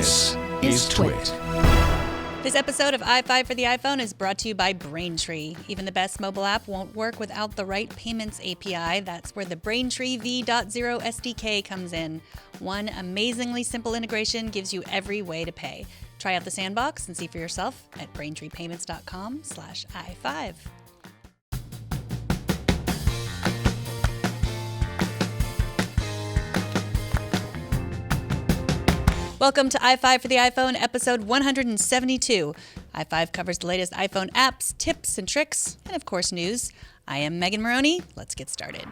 This is Twit. This episode of iFive for the iPhone is brought to you by Braintree. Even the best mobile app won't work without the right payments API. That's where the Braintree V.0 SDK comes in. One amazingly simple integration gives you every way to pay. Try out the sandbox and see for yourself at braintreepayments.com/i5. Welcome to iFive for the iPhone, episode 172. iFive covers the latest iPhone apps, tips and tricks, and of course news. I am Megan Morrone. Let's get started.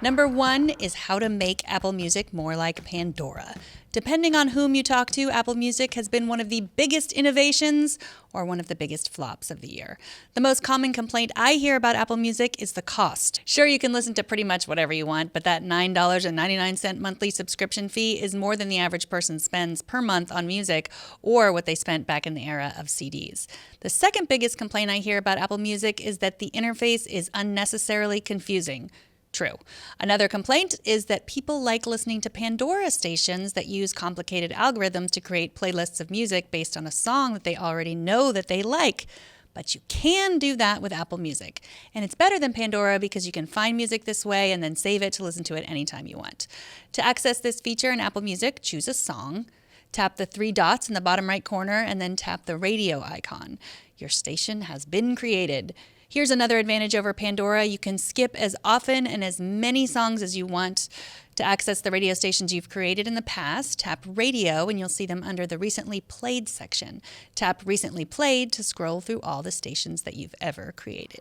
Number 1 is how to make Apple Music more like Pandora. Depending on whom you talk to, Apple Music has been one of the biggest innovations or one of the biggest flops of the year. The most common complaint I hear about Apple Music is the cost. Sure, you can listen to pretty much whatever you want, but that $9.99 monthly subscription fee is more than the average person spends per month on music or what they spent back in the era of CDs. The second biggest complaint I hear about Apple Music is that the interface is unnecessarily confusing. True. Another complaint is that people like listening to Pandora stations that use complicated algorithms to create playlists of music based on a song that they already know that they like. But you can do that with Apple Music. And it's better than Pandora because you can find music this way and then save it to listen to it anytime you want. To access this feature in Apple Music, choose a song, tap the 3 dots in the bottom right corner, and then tap the radio icon. Your station has been created. Here's another advantage over Pandora. You can skip as often and as many songs as you want. To access the radio stations you've created in the past, tap Radio and you'll see them under the Recently Played section. Tap Recently Played to scroll through all the stations that you've ever created.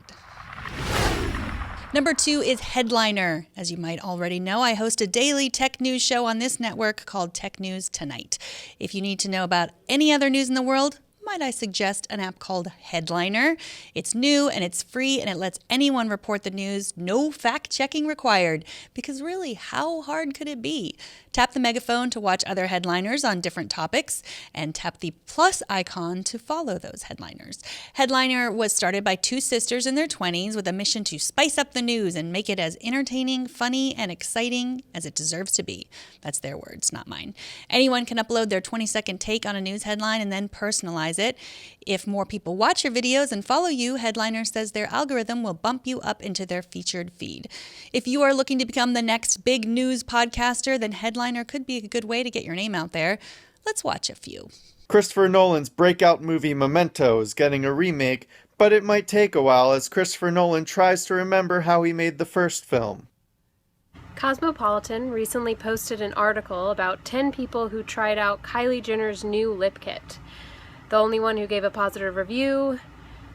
Number 2 is Headliner. As you might already know, I host a daily tech news show on this network called Tech News Tonight. If you need to know about any other news in the world, might I suggest an app called Headliner. It's new and it's free and it lets anyone report the news, no fact-checking required. Because really, how hard could it be? Tap the megaphone to watch other headliners on different topics and tap the plus icon to follow those headliners. Headliner was started by 2 sisters in their 20s with a mission to spice up the news and make it as entertaining, funny, and exciting as it deserves to be. That's their words, not mine. Anyone can upload their 20-second take on a news headline and then personalize it. If more people watch your videos and follow you, Headliner says their algorithm will bump you up into their featured feed. If you are looking to become the next big news podcaster, then Headliner could be a good way to get your name out there. Let's watch a few. Christopher Nolan's breakout movie Memento is getting a remake, but it might take a while as Christopher Nolan tries to remember how he made the first film. Cosmopolitan recently posted an article about 10 people who tried out Kylie Jenner's new lip kit. The only one who gave a positive review,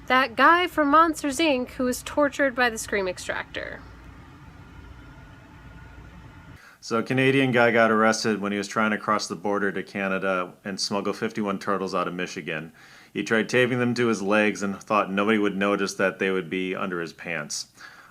that guy from Monsters, Inc. who was tortured by the Scream Extractor. So a Canadian guy got arrested when he was trying to cross the border to Canada and smuggle 51 turtles out of Michigan. He tried taping them to his legs and thought nobody would notice that they would be under his pants.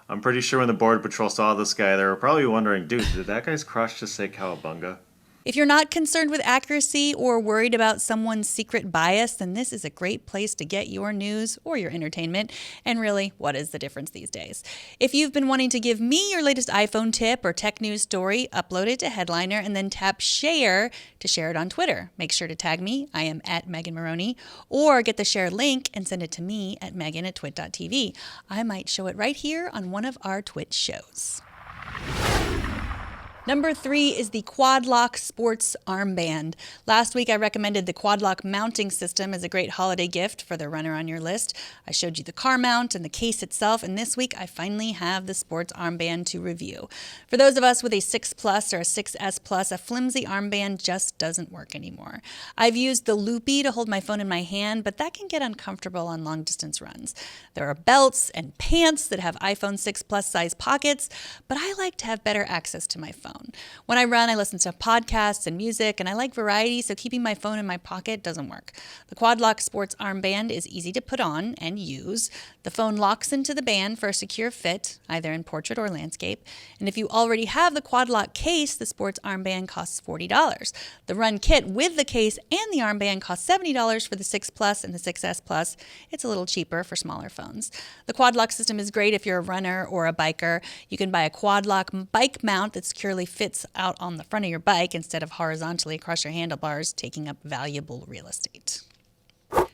I'm pretty sure when the Border Patrol saw this guy, they were probably wondering, dude, did that guy's crotch just say cowabunga? If you're not concerned with accuracy or worried about someone's secret bias, then this is a great place to get your news or your entertainment. And really, what is the difference these days? If you've been wanting to give me your latest iPhone tip or tech news story, upload it to Headliner and then tap Share to share it on Twitter. Make sure to tag me. I am at Megan Morrone. Or get the share link and send it to me at megan@twit.tv. I might show it right here on one of our Twitch shows. Number 3 is the Quad Lock Sports Armband. Last week I recommended the Quad Lock mounting system as a great holiday gift for the runner on your list. I showed you the car mount and the case itself, and this week I finally have the sports armband to review. For those of us with a 6 Plus or a 6S Plus, a flimsy armband just doesn't work anymore. I've used the Loopy to hold my phone in my hand, but that can get uncomfortable on long distance runs. There are belts and pants that have iPhone 6 Plus size pockets, but I like to have better access to my phone. When I run, I listen to podcasts and music, and I like variety, so keeping my phone in my pocket doesn't work. The Quad Lock Sports Armband is easy to put on and use. The phone locks into the band for a secure fit, either in portrait or landscape. And if you already have the Quad Lock case, the sports armband costs $40. The Run kit with the case and the armband costs $70 for the 6 Plus and the 6S Plus. It's a little cheaper for smaller phones. The Quad Lock system is great if you're a runner or a biker. You can buy a Quad Lock bike mount that's securely actually fits out on the front of your bike instead of horizontally across your handlebars, taking up valuable real estate.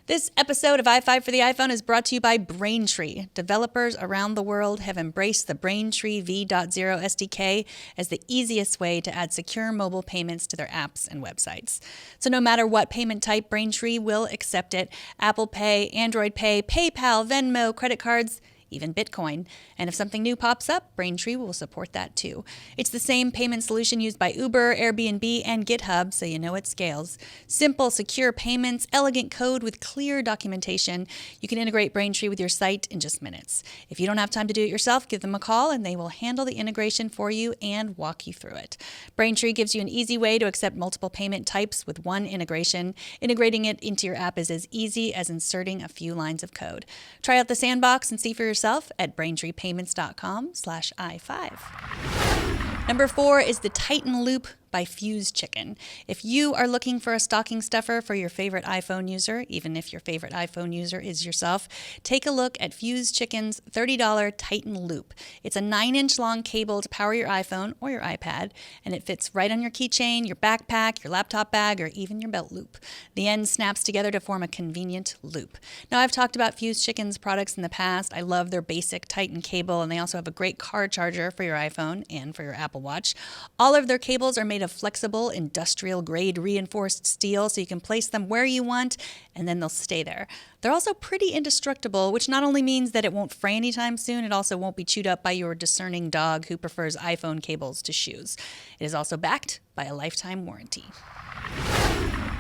This episode of iFive for the iPhone is brought to you by Braintree. Developers around the world have embraced the Braintree V.0 SDK as the easiest way to add secure mobile payments to their apps and websites. So no matter what payment type, Braintree will accept it. Apple Pay, Android Pay, PayPal, Venmo, credit cards, even Bitcoin. And if something new pops up, Braintree will support that too. It's the same payment solution used by Uber, Airbnb, and GitHub, so you know it scales. Simple, secure payments, elegant code with clear documentation. You can integrate Braintree with your site in just minutes. If you don't have time to do it yourself, give them a call and they will handle the integration for you and walk you through it. Braintree gives you an easy way to accept multiple payment types with one integration. Integrating it into your app is as easy as inserting a few lines of code. Try out the sandbox and see for yourself at BraintreePayments.com/i5. Number 4 is the Titan Loop by Fuse Chicken. If you are looking for a stocking stuffer for your favorite iPhone user, even if your favorite iPhone user is yourself, take a look at Fuse Chicken's $30 Titan Loop. It's a 9-inch long cable to power your iPhone or your iPad, and it fits right on your keychain, your backpack, your laptop bag, or even your belt loop. The end snaps together to form a convenient loop. Now, I've talked about Fuse Chicken's products in the past. I love their basic Titan cable, and they also have a great car charger for your iPhone and for your Apple Watch. All of their cables are made of flexible, industrial-grade reinforced steel, so you can place them where you want, and then they'll stay there. They're also pretty indestructible, which not only means that it won't fray anytime soon, it also won't be chewed up by your discerning dog who prefers iPhone cables to shoes. It is also backed by a lifetime warranty.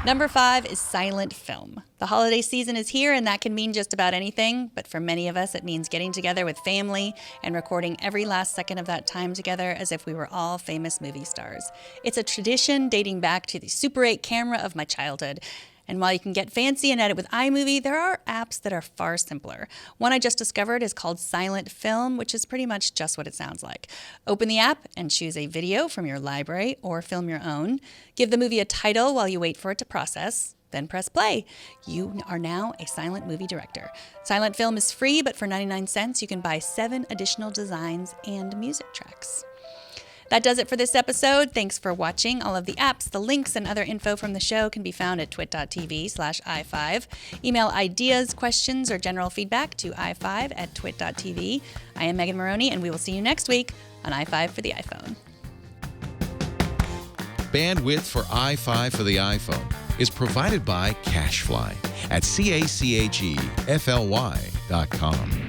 Number 5 is silent film. The holiday season is here, and that can mean just about anything, but for many of us, it means getting together with family and recording every last second of that time together as if we were all famous movie stars. It's a tradition dating back to the Super 8 camera of my childhood. And while you can get fancy and edit with iMovie, there are apps that are far simpler. One I just discovered is called Silent Film, which is pretty much just what it sounds like. Open the app and choose a video from your library or film your own. Give the movie a title while you wait for it to process. Then press play. You are now a silent movie director. Silent Film is free, but for 99 cents, you can buy 7 additional designs and music tracks. That does it for this episode. Thanks for watching. All of the apps, the links, and other info from the show can be found at twit.tv/iFive. Email ideas, questions, or general feedback to iFive@twit.tv. I am Megan Morrone, and we will see you next week on iFive for the iPhone. Bandwidth for iFive for the iPhone is provided by CacheFly at CACHEFLY.com.